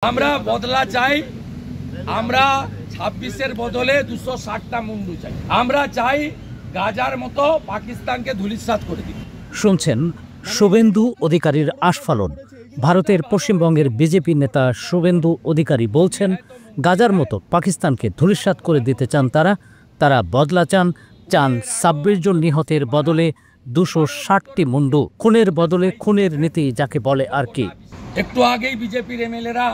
আমরা বদলা চাই। আমরা 26-এর বদলে 260টা মুন্ডু চাই। আমরা চাই গাজার মতো পাকিস্তানকে ধূলিসাৎ করে দিই। শুনছেন শুভেন্দু অধিকারীর আস্ফালন। ভারতের পশ্চিমবঙ্গের বিজেপি নেতা শুভেন্দু অধিকারী বলছেন, গাজার মতো পাকিস্তানকে ধূলিসাৎ করে দিতে চান তারা বদলা চান 26 জন নিহতের বদলে 260টি মুন্ডু। খুনের বদলে খুনের নীতি যাকে বলে আর কি। একটু আগেই বিজেপির এমএলএরা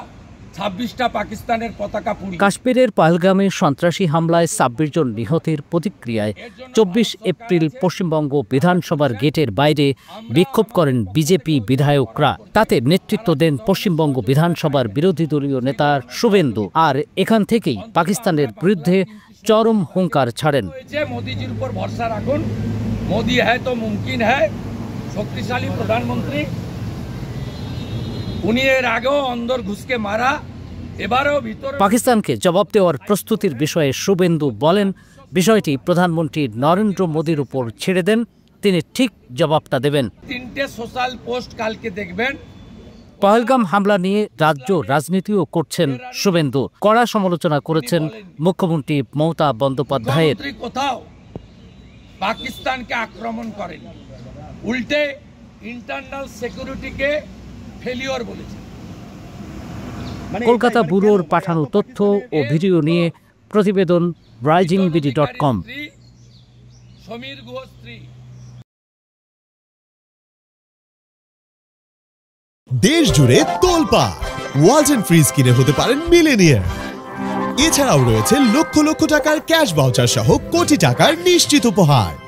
26টা পাকিস্তানের পতাকা পুড়িয়ে কাশ্মীরের পহেলগামে সন্ত্রাসী হামলায় 26 জন নিহতের প্রতিক্রিয়ায় 24 এপ্রিল পশ্চিমবঙ্গ বিধানসভার গেটের বাইরে বিক্ষোভ করেন বিজেপি বিধায়করা। তাতে নেতৃত্ব দেন পশ্চিমবঙ্গ বিধানসভার বিরোধী দলীয় নেতা শুভেন্দু। আর এখান থেকেই পাকিস্তানের বিরুদ্ধে চরম হুঙ্কার ছাড়েন। মোদিজির উপর ভরসা রাখুন, মোদি হ্যায় তো মুমকিন হ্যায়। শক্তিশালী প্রধানমন্ত্রী, উনি এর আগেও অন্দর ঘুষকে মারা, এবারেও ভিতর। পাকিস্তানকে জবাব দেওয়ার প্রস্তুতির বিষয়ে শুভেন্দু বলেন, বিষয়টি প্রধানমন্ত্রী নরেন্দ্র মোদির উপর ছেড়ে দেন, তিনি ঠিক জবাবটা দেবেন। 3টে সোশ্যাল পোস্ট কালকে দেখবেন। পহেলগাম হামলা নিয়ে রাজ্য রাজনীতিও করছেন শুভেন্দু। কড়া সমালোচনা করেছেন মুখ্যমন্ত্রী মমতা বন্দ্যোপাধ্যায়ের। কোথাও পাকিস্তানকে আক্রমণ করেন, উল্টে ইন্টারনাল সিকিউরিটিকে ফেলিওর বলেছে। কলকাতা ব্যুরোর পাঠানো তথ্য ও ভিডিও নিয়ে প্রতিবেদন risingBD.com। সমীর গুহ স্ত্রী। দেশ জুড়ে তোলপাড় ওয়ালটন ফ্রিজ কিনে হতে পারেন মিলেনিয়ার। এছাড়াও রয়েছে লক্ষ লক্ষ টাকার ক্যাশ ভাউচার সহ কোটি টাকার নিশ্চিত উপহার।